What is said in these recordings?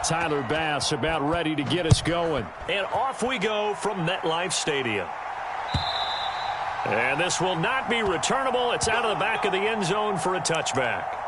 Tyler Bass about ready to get us going. And off we go from MetLife Stadium. And this will not be returnable. It's out of the back of the end zone for a touchback.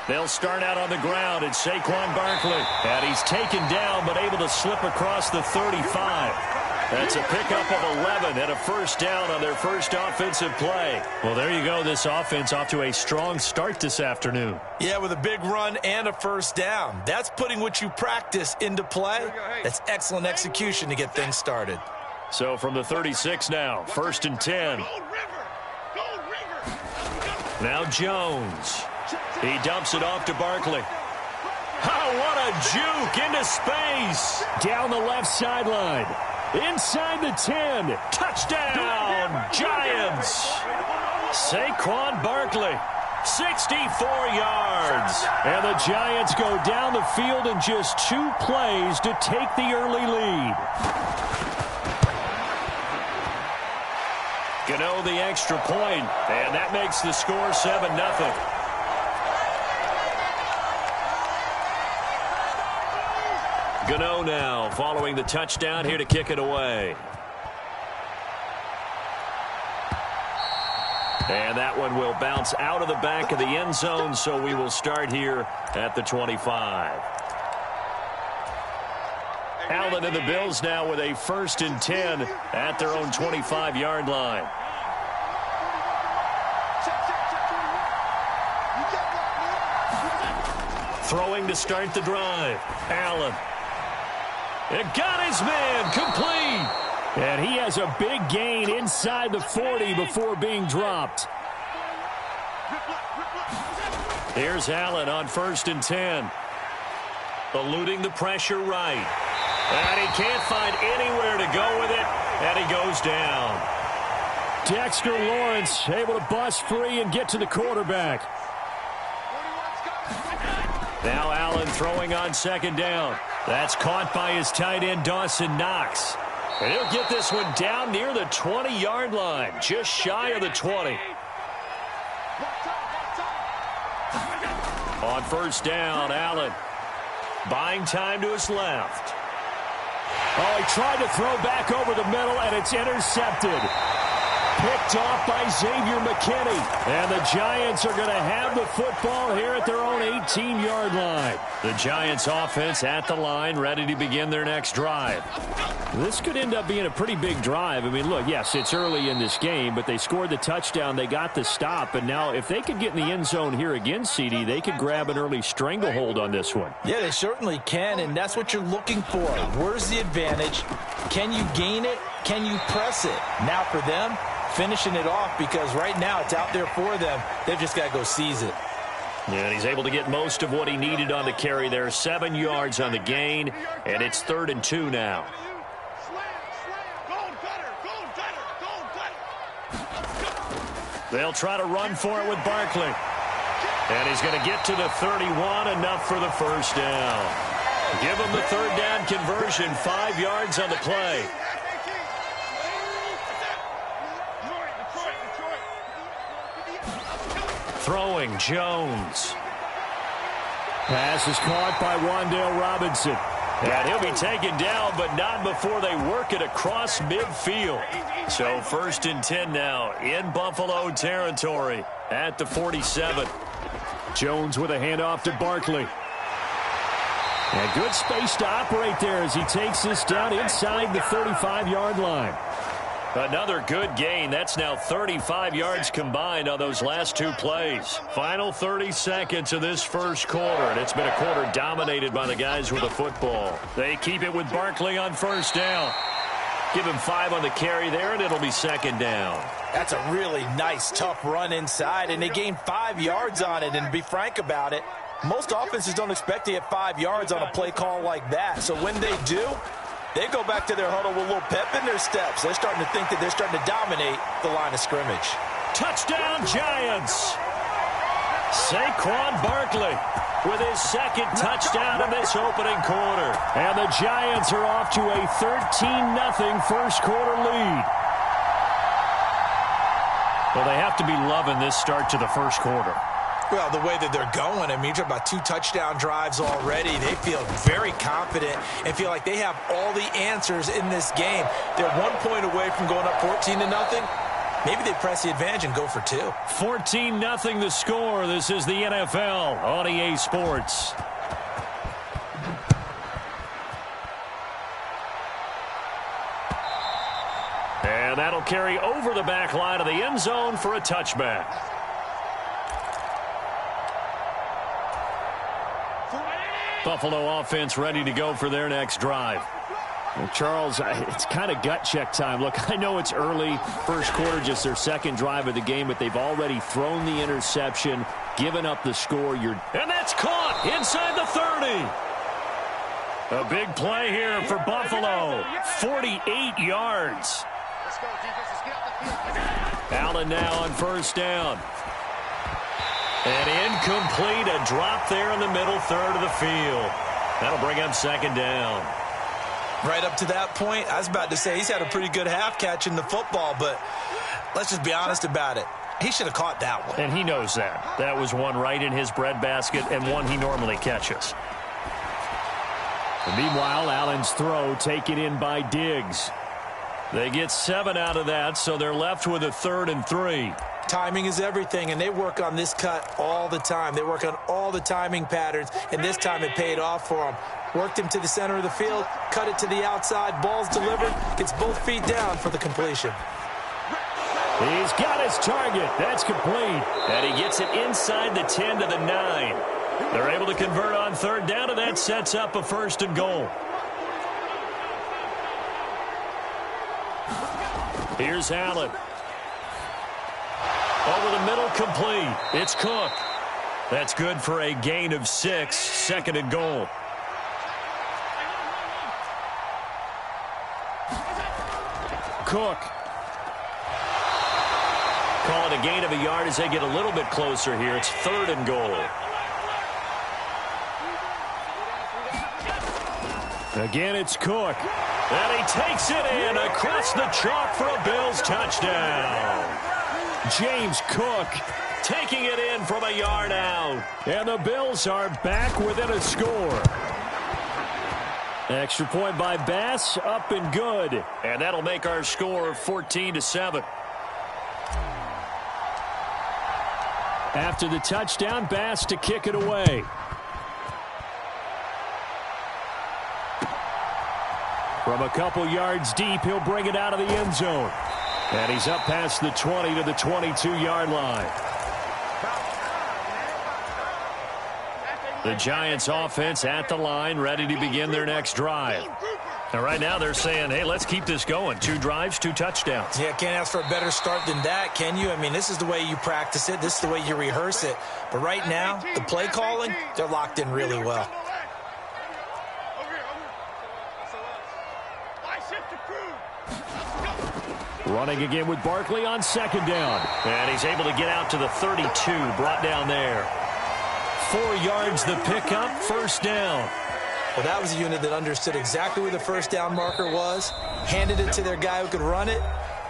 They'll start out on the ground. It's Saquon Barkley. And he's taken down but able to slip across the 35. That's a pickup of 11 and a first down on their first offensive play. Well, there you go. This offense off to a strong start this afternoon. Yeah, with a big run and a first down. That's putting what you practice into play. That's excellent execution to get things started. So from the 36 now, 1st and 10. Now Jones. He dumps it off to Barkley. Oh, what a juke into space. Down the left sideline. Inside the 10. Touchdown, Giants. Saquon Barkley, 64 yards. And the Giants go down the field in just 2 plays to take the early lead. Gano the extra point, and that makes the score 7-0. Gano now following the touchdown here to kick it away. And that one will bounce out of the back of the end zone, so we will start here at the 25. Allen and the Bills now with a 1st and 10 at their own 25-yard line. Throwing to start the drive. Allen. It got his man complete. And he has a big gain inside the 40 before being dropped. Here's Allen on 1st and 10. Eluding the pressure right. And he can't find anywhere to go with it. And he goes down. Dexter Lawrence able to bust free and get to the quarterback. Now Allen throwing on 2nd down. That's caught by his tight end, Dawson Knox. And he'll get this one down near the 20-yard line, just shy of the 20. On 1st down, Allen buying time to his left. Oh, he tried to throw back over the middle, and it's intercepted. Picked off by Xavier McKinney. And the Giants are going to have the football here at their own 18-yard line. The Giants offense at the line, ready to begin their next drive. This could end up being a pretty big drive. I mean, look, yes, it's early in this game, but they scored the touchdown. They got the stop. And now if they could get in the end zone here again, CD, they could grab an early stranglehold on this one. Yeah, they certainly can, and that's what you're looking for. Where's the advantage? Can you gain it? Can you press it? Now for them, finishing it off, because right now it's out there for them. They've just got to go seize it. Yeah, and he's able to get most of what he needed on the carry there. 7 yards on the gain, and it's 3rd and 2 now. They'll try to run for it with Barkley. And he's going to get to the 31, enough for the first down. Give him the 3rd down conversion, 5 yards on the play. Throwing, Jones. Pass is caught by Wan'Dale Robinson. And he'll be taken down, but not before they work it across midfield. So 1st and 10 now in Buffalo territory at the 47. Jones with a handoff to Barkley. And good space to operate there as he takes this down inside the 35-yard line. Another good gain. That's now 35 yards combined on those last 2 plays. Final 30 seconds of this first quarter, and it's been a quarter dominated by the guys with the football. They keep it with Barkley on 1st down. Give him 5 on the carry there, and it'll be 2nd down. That's a really nice, tough run inside, and they gained 5 yards on it. And to be frank about it, most offenses don't expect to get 5 yards on a play call like that. So when they do, they go back to their huddle with a little pep in their steps. They're starting to think that they're starting to dominate the line of scrimmage. Touchdown, Giants! Saquon Barkley with his second touchdown in this opening quarter. And the Giants are off to a 13-0 first quarter lead. Well, they have to be loving this start to the first quarter. Well, the way that they're going, I mean, you're talking about 2 touchdown drives already. They feel very confident and feel like they have all the answers in this game. They're 1 point away from going up 14-0. Maybe they press the advantage and go for 2. 14-0 the score. This is the NFL on EA Sports. And that'll carry over the back line of the end zone for a touchback. Buffalo offense ready to go for their next drive. Well, Charles, it's kind of gut check time. Look, I know it's early, first quarter, just their second drive of the game, but they've already thrown the interception, given up the score. And that's caught inside the 30. A big play here for Buffalo. 48 yards. Allen now on first down. And incomplete, a drop there in the middle third of the field. That'll bring up second down. Right up to that point, I was about to say he's had a pretty good half catching the football, but let's just be honest about it. He should have caught that one. And he knows that. That was one right in his breadbasket and one he normally catches. And meanwhile, Allen's throw taken in by Diggs. They get 7 out of that, so they're left with a 3rd and 3. Timing is everything, and they work on this cut all the time. They work on all the timing patterns, and this time it paid off for them. Worked him to the center of the field, cut it to the outside, ball's delivered, gets both feet down for the completion. He's got his target. That's complete. And he gets it inside the 10 to the 9. They're able to convert on third down, and that sets up a 1st and goal. Here's Allen. Over the middle, complete. It's Cook. That's good for a gain of 6, 2nd and goal. Cook. Call it a gain of a yard as they get a little bit closer here. It's 3rd and goal. Again, it's Cook. And he takes it in across the chalk for a Bills touchdown. James Cook taking it in from a yard out. And the Bills are back within a score. Extra point by Bass, up and good. And that'll make our score 14-7. After the touchdown, Bass to kick it away. From a couple yards deep, he'll bring it out of the end zone. And he's up past the 20 to the 22-yard line. The Giants offense at the line, ready to begin their next drive. And right now they're saying, hey, let's keep this going. 2 drives, 2 touchdowns. Yeah, can't ask for a better start than that, can you? I mean, this is the way you practice it. This is the way you rehearse it. But right now, the play calling, they're locked in really well. Running again with Barkley on second down. And he's able to get out to the 32, brought down there. 4 yards the pickup, first down. Well, that was a unit that understood exactly where the first down marker was, handed it to their guy who could run it,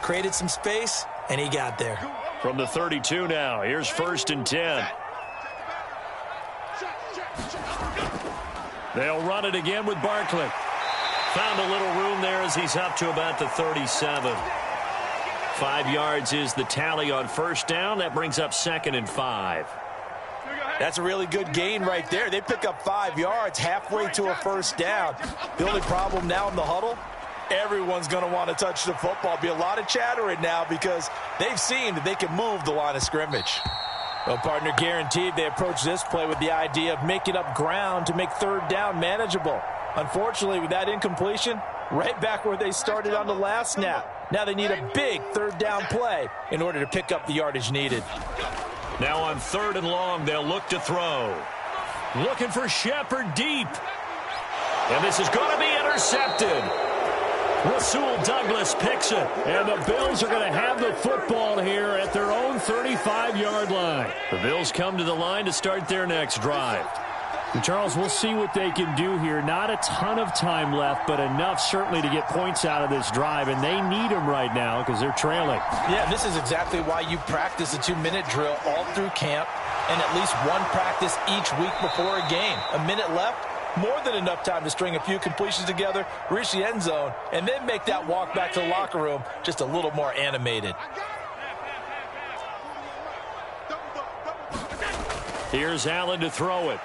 created some space, and he got there. From the 32 now, here's 1st and 10. They'll run it again with Barkley. Found a little room there as he's up to about the 37. 5 yards is the tally on first down. That brings up 2nd and 5. That's a really good gain right there. They pick up 5 yards halfway to a first down. The only problem now in the huddle, everyone's going to want to touch the football. Be a lot of chatter right now because they've seen that they can move the line of scrimmage. Well, partner, guaranteed they approach this play with the idea of making up ground to make third down manageable. Unfortunately, with that incompletion, right back where they started on the last snap. Now they need a big third down play in order to pick up the yardage needed. Now on 3rd and long, they'll look to throw. Looking for Shepard deep. And this is going to be intercepted. Rasul Douglas picks it, and the Bills are going to have the football here at their own 35-yard line. The Bills come to the line to start their next drive. And Charles, we'll see what they can do here. Not a ton of time left, but enough certainly to get points out of this drive, and they need them right now because they're trailing. Yeah, this is exactly why you practice a 2-minute drill all through camp and at least one practice each week before a game. A minute left, more than enough time to string a few completions together, reach the end zone, and then make that walk back to the locker room just a little more animated. Here's Allen to throw it.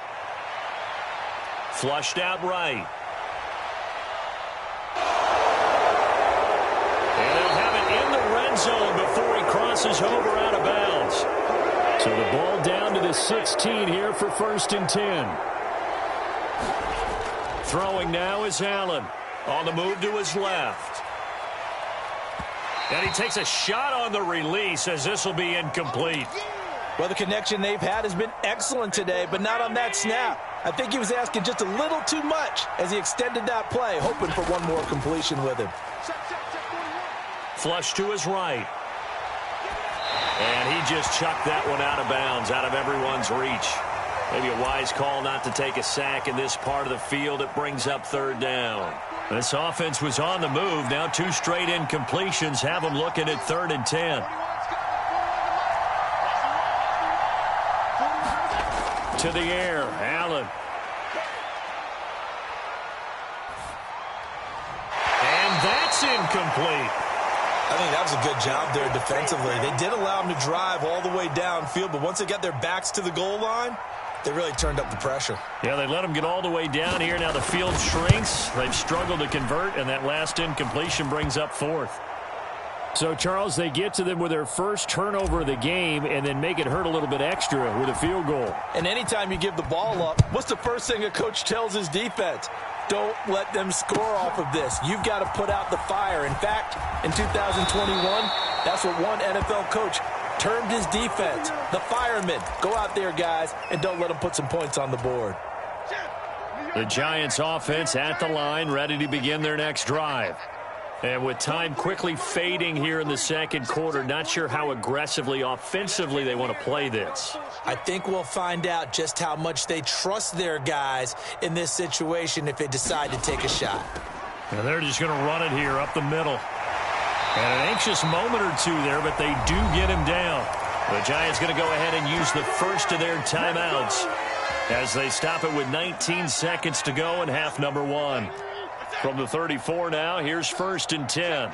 Flushed out right. And they'll have it in the red zone before he crosses over out of bounds. So the ball down to the 16 here for 1st and 10. Throwing now is Allen. On the move to his left. And he takes a shot on the release as this will be incomplete. Well, the connection they've had has been excellent today, but not on that snap. I think he was asking just a little too much as he extended that play, hoping for one more completion with him. Flush to his right. And he just chucked that one out of bounds, out of everyone's reach. Maybe a wise call not to take a sack in this part of the field. It brings up 3rd down. This offense was on the move. Now 2 straight incompletions have them looking at 3rd and 10. To the air, Allen. And that's incomplete. I think that was a good job there defensively. They did allow them to drive all the way downfield, but once they got their backs to the goal line, they really turned up the pressure. Yeah, they let them get all the way down here. Now the field shrinks. They've struggled to convert, and that last incompletion brings up 4th. So, Charles, they get to them with their first turnover of the game and then make it hurt a little bit extra with a field goal. And anytime you give the ball up, what's the first thing a coach tells his defense? Don't let them score off of this. You've got to put out the fire. In fact, in 2021, that's what one NFL coach termed his defense. The firemen. Go out there, guys, and don't let them put some points on the board. The Giants offense at the line, ready to begin their next drive. And with time quickly fading here in the second quarter, not sure how aggressively, offensively they want to play this. I think we'll find out just how much they trust their guys in this situation if they decide to take a shot. And they're just going to run it here up the middle. And an anxious moment or two there, but they do get him down. The Giants going to go ahead and use the first of their timeouts as they stop it with 19 seconds to go in half number 1. From the 34 now, here's 1st and 10.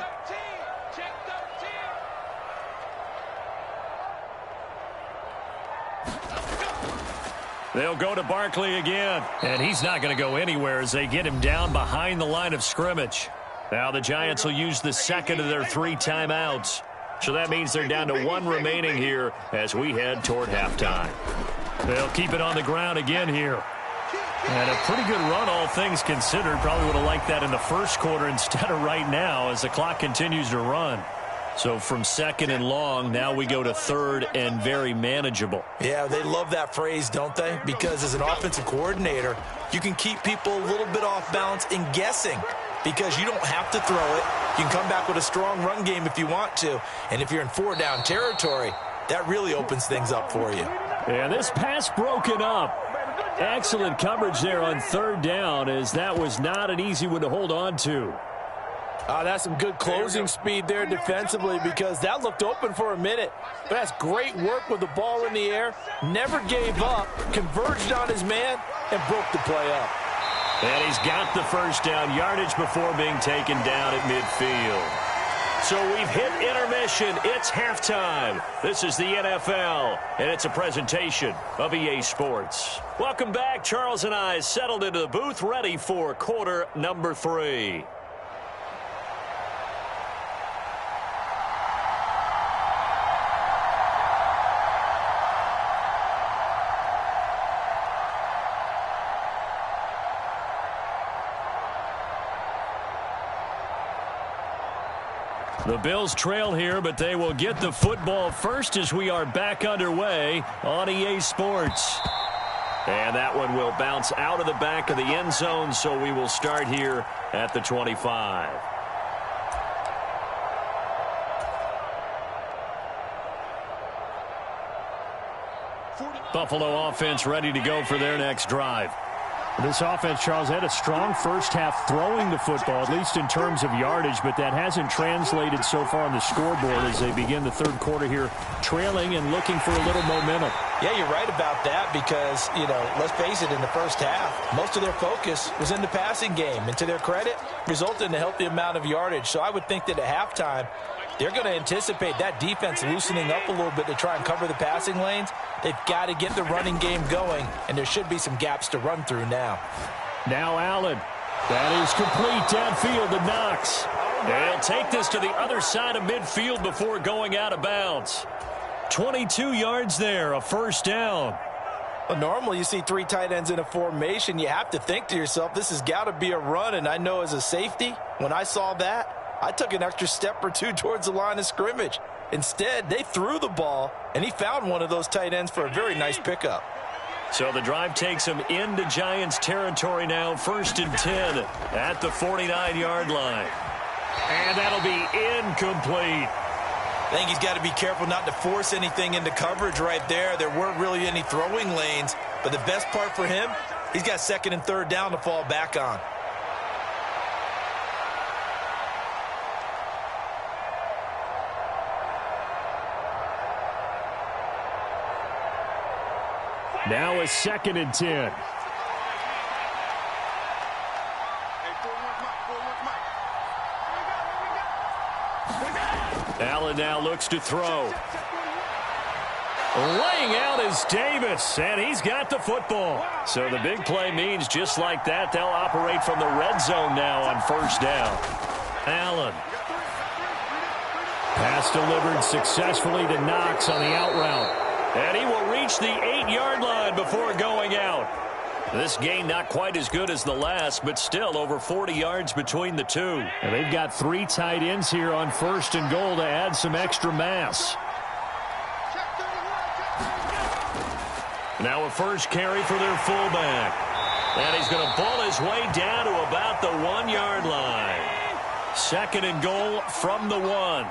They'll go to Barkley again, and he's not going to go anywhere as they get him down behind the line of scrimmage. Now the Giants will use the second of their 3 timeouts. So that means they're down to 1 remaining here as we head toward halftime. They'll keep it on the ground again here. And a pretty good run, all things considered. Probably would have liked that in the first quarter instead of right now as the clock continues to run. So from 2nd and long, now we go to 3rd and very manageable. Yeah, they love that phrase, don't they? Because as an offensive coordinator, you can keep people a little bit off balance in guessing because you don't have to throw it. You can come back with a strong run game if you want to. And if you're in 4-down territory, that really opens things up for you. And this pass broken up. Excellent coverage there on 3rd down as that was not an easy one to hold on to. That's some good closing speed there defensively because that looked open for a minute. But that's great work with the ball in the air. Never gave up, converged on his man, and broke the play up. And he's got the first down yardage before being taken down at midfield. So we've hit intermission. It's halftime. This is the NFL, and it's a presentation of EA Sports. Welcome back. Charles and I settled into the booth, ready for quarter number 3. The Bills trail here, but they will get the football first as we are back underway on EA Sports. And that one will bounce out of the back of the end zone, so we will start here at the 25. Buffalo offense ready to go for their next drive. This offense, Charles, had a strong first half throwing the football, at least in terms of yardage, but that hasn't translated so far on the scoreboard as they begin the third quarter here, trailing and looking for a little momentum. Yeah, you're right about that because, let's face it, in the first half, most of their focus was in the passing game. And to their credit, resulted in a healthy amount of yardage. So I would think that at halftime, they're going to anticipate that defense loosening up a little bit to try and cover the passing lanes. They've got to get the running game going, and there should be some gaps to run through now. Now Allen. That is complete downfield to Knox. They'll take this to the other side of midfield before going out of bounds. 22 yards there, a first down. Well, normally you see three tight ends in a formation. You have to think to yourself, this has got to be a run. And I know as a safety, when I saw that, I took an extra step or two towards the line of scrimmage. Instead, they threw the ball, and he found one of those tight ends for a very nice pickup. So the drive takes him into Giants territory now, 1st and 10 at the 49-yard line. And that'll be incomplete. I think he's got to be careful not to force anything into coverage right there. There weren't really any throwing lanes, but the best part for him, he's got 2nd and 3rd down to fall back on. Now a 2nd and 10. Allen now looks to throw. Laying out is Davis, and he's got the football. So the big play means just like that, they'll operate from the red zone now on 1st down. Allen. Pass delivered successfully to Knox on the out route. And he will reach the 8-yard line before going out. This gain not quite as good as the last, but still over 40 yards between the two. And they've got 3 tight ends here on 1st and goal to add some extra mass. Now a first carry for their fullback. And he's going to ball his way down to about the 1-yard line. 2nd and goal from the 1.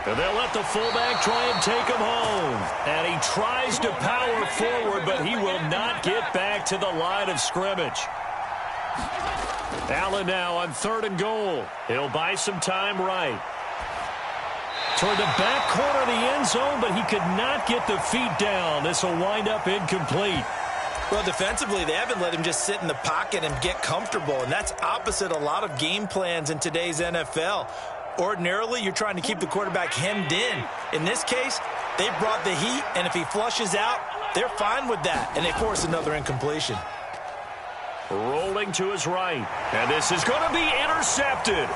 And they'll let the fullback try and take him home. And he tries to power forward, but he will not get back to the line of scrimmage. Allen now on 3rd and goal. He'll buy some time right. Toward the back corner of the end zone, but he could not get the feet down. This will wind up incomplete. Well, defensively, they haven't let him just sit in the pocket and get comfortable. And that's opposite a lot of game plans in today's NFL. Ordinarily, you're trying to keep the quarterback hemmed in. In this case, they brought the heat, and if he flushes out, they're fine with that, and they force another incompletion. Rolling to his right, and this is going to be intercepted.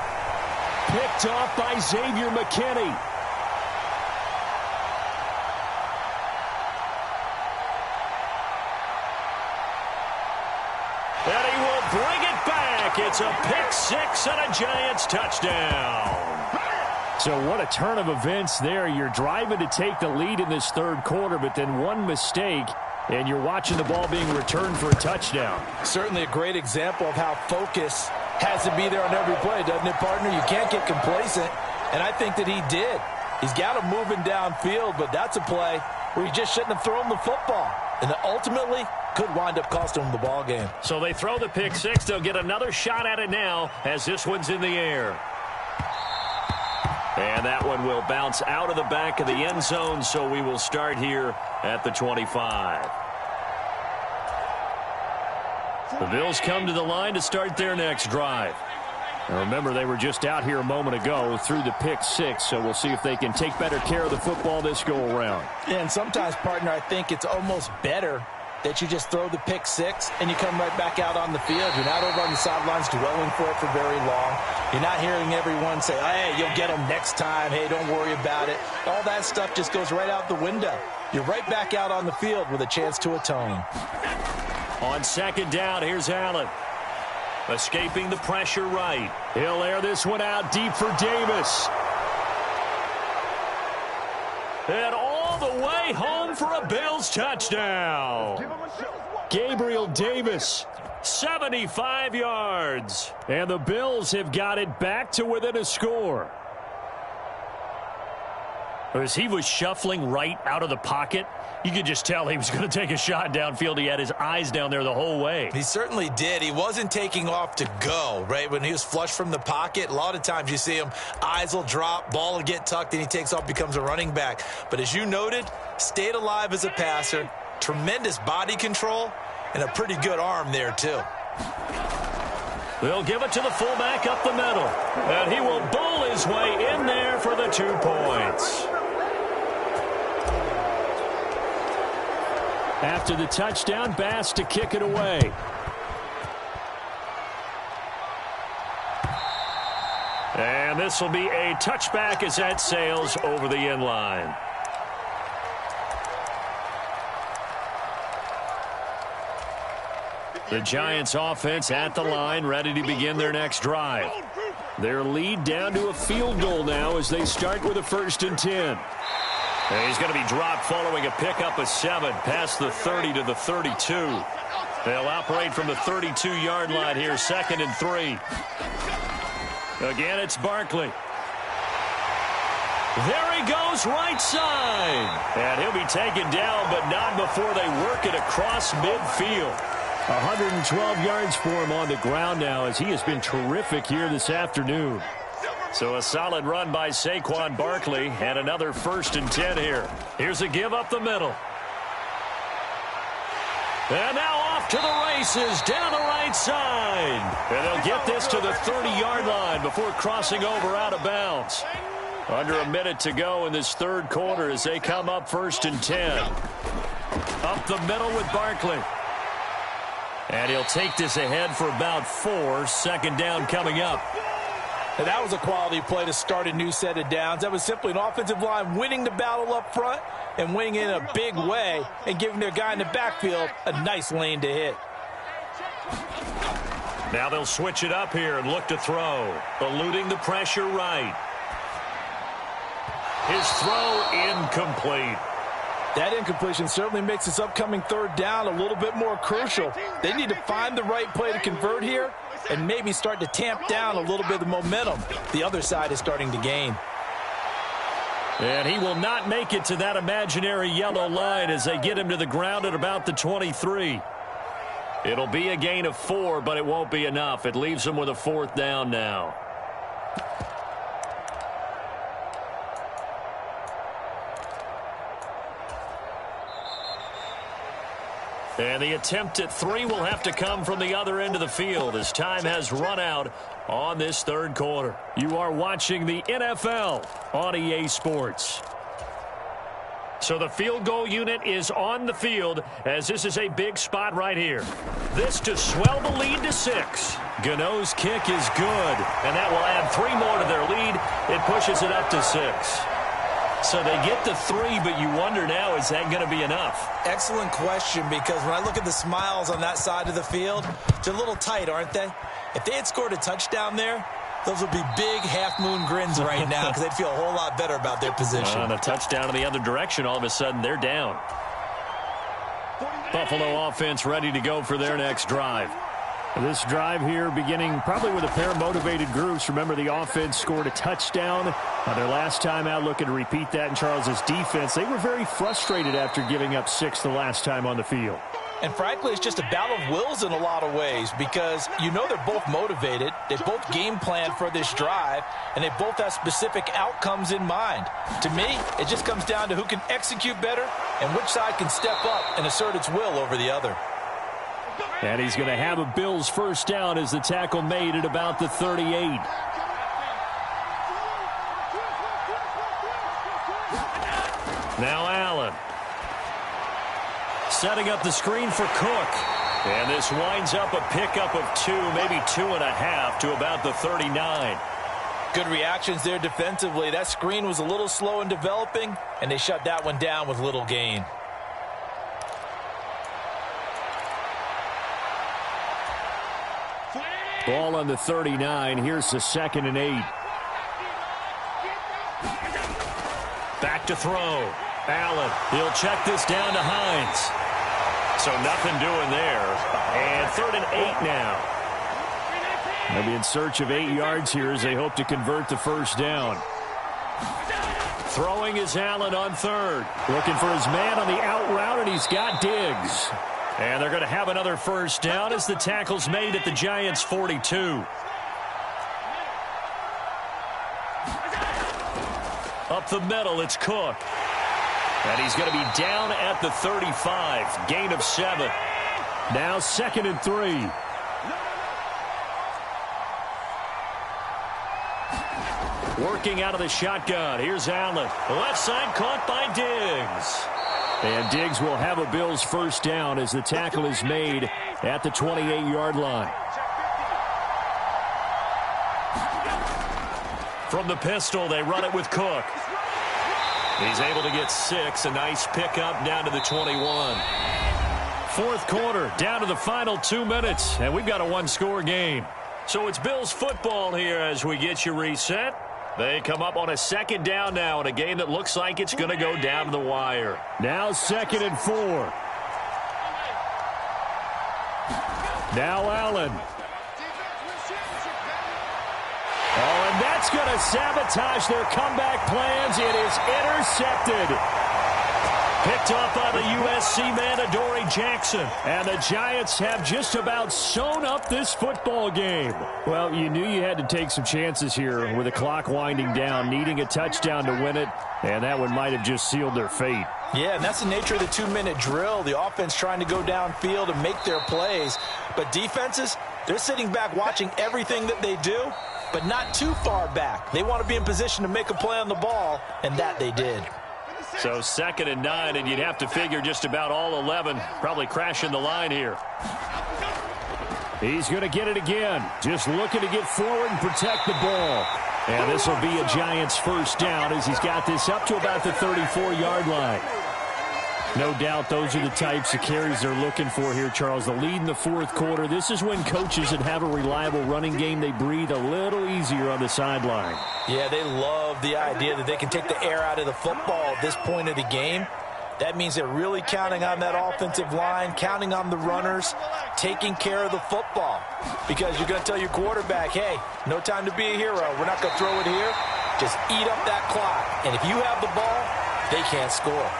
Picked off by Xavier McKinney. And he will bring it back. It's a pick 6 and a Giants touchdown. So what a turn of events there. You're driving to take the lead in this 3rd quarter, but then one mistake, and you're watching the ball being returned for a touchdown. Certainly a great example of how focus has to be there on every play, doesn't it, partner? You can't get complacent, and I think that he did. He's got him moving downfield, but that's a play where he just shouldn't have thrown the football. And ultimately could wind up costing him the ball game. So they throw the pick 6. They'll get another shot at it now as this one's in the air. And that one will bounce out of the back of the end zone, so we will start here at the 25. The Bills come to the line to start their next drive. Now remember, they were just out here a moment ago through the pick 6, so we'll see if they can take better care of the football this go-around. And sometimes, partner, I think it's almost better that you just throw the pick 6 and you come right back out on the field. You're not over on the sidelines dwelling for it for very long. You're not hearing everyone say, hey, you'll get them next time. Hey, don't worry about it. All that stuff just goes right out the window. You're right back out on the field with a chance to atone. On 2nd down, here's Allen. Escaping the pressure right. He'll air this one out deep for Davis. And all the way home for a Bills touchdown. Gabriel Davis. 75 yards. And the Bills have got it back to within a score. As he was shuffling right out of the pocket, you could just tell he was going to take a shot downfield. He had his eyes down there the whole way. He certainly did. He wasn't taking off to go, right? When he was flush from the pocket, a lot of times you see him, eyes will drop, ball will get tucked, and he takes off, becomes a running back. But as you noted, stayed alive as a passer, tremendous body control, and a pretty good arm there, too. They'll give it to the fullback up the middle. And he will bowl his way in there for the 2 points. After the touchdown, Bass to kick it away. And this will be a touchback as that sails over the end line. The Giants offense at the line, ready to begin their next drive. Their lead down to a field goal now as they start with a 1st and 10. And he's going to be dropped following a pickup of 7 past the 30 to the 32. They'll operate from the 32-yard line here, 2nd and 3. Again, it's Barkley. There he goes, right side. And he'll be taken down, but not before they work it across midfield. 112 yards for him on the ground now as he has been terrific here this afternoon. So a solid run by Saquon Barkley and another 1st and 10 here. Here's a give up the middle. And now off to the races down the right side. And they'll get this to the 30-yard line before crossing over out of bounds. Under a minute to go in this 3rd quarter as they come up 1st and 10. Up the middle with Barkley. And he'll take this ahead for about 4. 2nd down coming up. And that was a quality play to start a new set of downs. That was simply an offensive line winning the battle up front and winning in a big way and giving their guy in the backfield a nice lane to hit. Now they'll switch it up here and look to throw. Eluding the pressure right. His throw incomplete. That incompletion certainly makes this upcoming 3rd down a little bit more crucial. They need to find the right play to convert here and maybe start to tamp down a little bit of the momentum the other side is starting to gain. And he will not make it to that imaginary yellow line as they get him to the ground at about the 23. It'll be a gain of 4, but it won't be enough. It leaves him with a 4th down now. And the attempt at 3 will have to come from the other end of the field as time has run out on this 3rd quarter. You are watching the NFL on EA Sports. So the field goal unit is on the field as this is a big spot right here. This to swell the lead to 6. Gano's kick is good, and that will add 3 more to their lead. It pushes it up to 6. So they get the 3, but you wonder now, is that going to be enough? Excellent question, because when I look at the smiles on that side of the field, they're a little tight, aren't they? If they had scored a touchdown there, those would be big half-moon grins right now because they'd feel a whole lot better about their position. On a touchdown in the other direction, all of a sudden they're down. Buffalo offense ready to go for their next drive. This drive here beginning probably with a pair of motivated groups. Remember, the offense scored a touchdown on their last time out, looking to repeat that in Charles's defense. They were very frustrated after giving up 6 the last time on the field. And frankly, it's just a battle of wills in a lot of ways because you know they're both motivated. They both game plan for this drive, and they both have specific outcomes in mind. To me, it just comes down to who can execute better and which side can step up and assert its will over the other. And he's going to have a Bills 1st down as the tackle made at about the 38. Now Allen. Setting up the screen for Cook. And this winds up a pickup of 2, maybe 2.5 to about the 39. Good reactions there defensively. That screen was a little slow in developing, and they shut that one down with little gain. Ball on the 39. Here's the 2nd and 8. Back to throw. Allen. He'll check this down to Hines. So nothing doing there. And 3rd and 8 now. They'll be in search of 8 yards here as they hope to convert the 1st down. Throwing is Allen on third. Looking for his man on the out route, and he's got Diggs. And they're going to have another first down as the tackle's made at the Giants' 42. Up the middle, it's Cook. And he's going to be down at the 35. Gain of 7. Now 2nd and 3. Working out of the shotgun. Here's Allen. Left side caught by Diggs. And Diggs will have a Bills first down as the tackle is made at the 28-yard line. From the pistol, they run it with Cook. He's able to get 6. A nice pickup down to the 21. Fourth quarter, down to the final 2 minutes, and we've got a one-score game. So it's Bills football here as we get you reset. They come up on a 2nd down now in a game that looks like it's going to go down to the wire. Now 2nd and 4. Now Allen. Oh, and that's going to sabotage their comeback plans. It is intercepted. Picked up by the USC man, Adoree Jackson. And the Giants have just about sewn up this football game. Well, you knew you had to take some chances here with the clock winding down, needing a touchdown to win it, and that one might have just sealed their fate. Yeah, and that's the nature of the 2-minute drill. The offense trying to go downfield and make their plays. But defenses, they're sitting back watching everything that they do, but not too far back. They want to be in position to make a play on the ball, and that they did. So 2nd and 9, and you'd have to figure just about all 11 probably crashing the line here. He's going to get it again. Just looking to get forward and protect the ball. And this will be a Giants first down as he's got this up to about the 34-yard line. No doubt those are the types of carries they're looking for here, Charles. The lead in the fourth quarter. This is when coaches that have a reliable running game, they breathe a little easier on the sideline. Yeah, they love the idea that they can take the air out of the football at this point of the game. That means they're really counting on that offensive line, counting on the runners, taking care of the football. Because you're going to tell your quarterback, hey, no time to be a hero. We're not going to throw it here. Just eat up that clock. And if you have the ball, they can't score.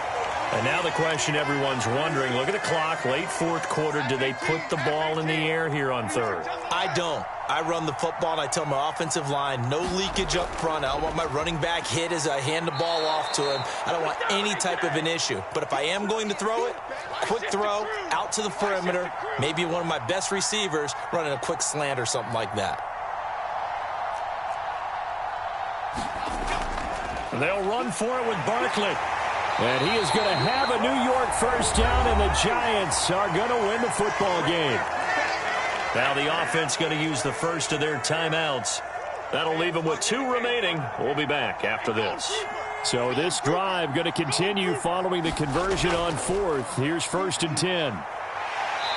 And now the question everyone's wondering, look at the clock, late fourth quarter, do they put the ball in the air here on third? I don't. I run the football, and I tell my offensive line, no leakage up front. I don't want my running back hit as I hand the ball off to him. I don't want any type of an issue. But if I am going to throw it, quick throw, out to the perimeter, maybe one of my best receivers running a quick slant or something like that. They'll run for it with Barkley. And he is going to have a New York first down, and the Giants are going to win the football game. Now the offense going to use the first of their timeouts. That'll leave them with 2 remaining. We'll be back after this. So this drive going to continue following the conversion on 4th. Here's 1st and 10.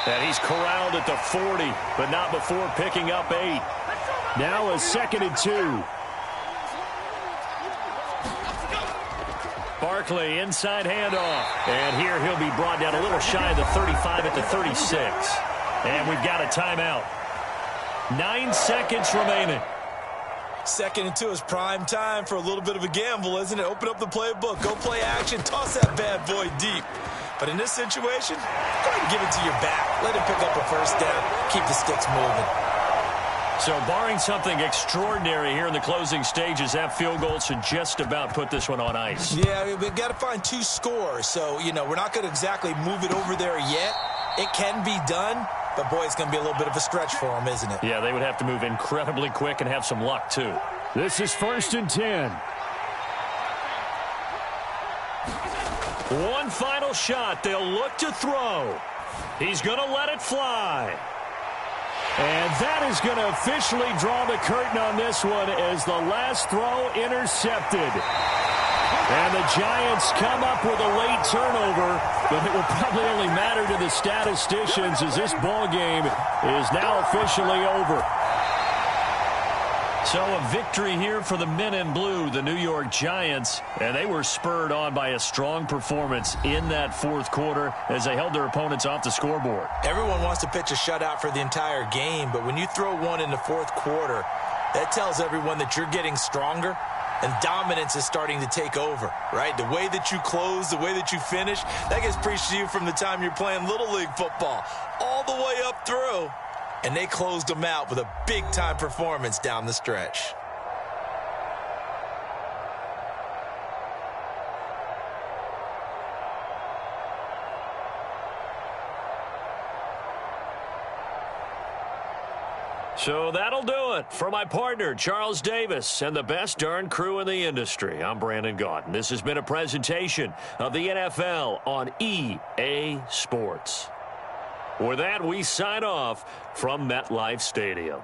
And he's corralled at the 40, but not before picking up 8. Now a 2nd and 2. Barkley, inside handoff. And here he'll be brought down a little shy of the 35 at the 36. And we've got a timeout. 9 seconds remaining. 2nd and 2 is prime time for a little bit of a gamble, isn't it? Open up the playbook, go play action, toss that bad boy deep. But in this situation, go ahead and give it to your back. Let him pick up a first down. Keep the sticks moving. So barring something extraordinary here in the closing stages, that field goal should just about put this one on ice. Yeah, we've got to find 2 scores. So, you know, we're not going to exactly move it over there yet. It can be done, but, boy, it's going to be a little bit of a stretch for them, isn't it? Yeah, they would have to move incredibly quick and have some luck, too. This is 1st and 10. One final shot. They'll look to throw. He's going to let it fly. And that is going to officially draw the curtain on this one as the last throw intercepted. And the Giants come up with a late turnover, but it will probably only matter to the statisticians as this ball game is now officially over. So a victory here for the men in blue, the New York Giants, and they were spurred on by a strong performance in that fourth quarter as they held their opponents off the scoreboard. Everyone wants to pitch a shutout for the entire game, but when you throw one in the fourth quarter, that tells everyone that you're getting stronger and dominance is starting to take over, right? The way that you close, the way that you finish, that gets preached to you from the time you're playing Little League football all the way up through. And they closed them out with a big-time performance down the stretch. So that'll do it for my partner, Charles Davis, and the best darn crew in the industry. I'm Brandon Gaudin. This has been a presentation of the NFL on EA Sports. With that, we sign off from MetLife Stadium.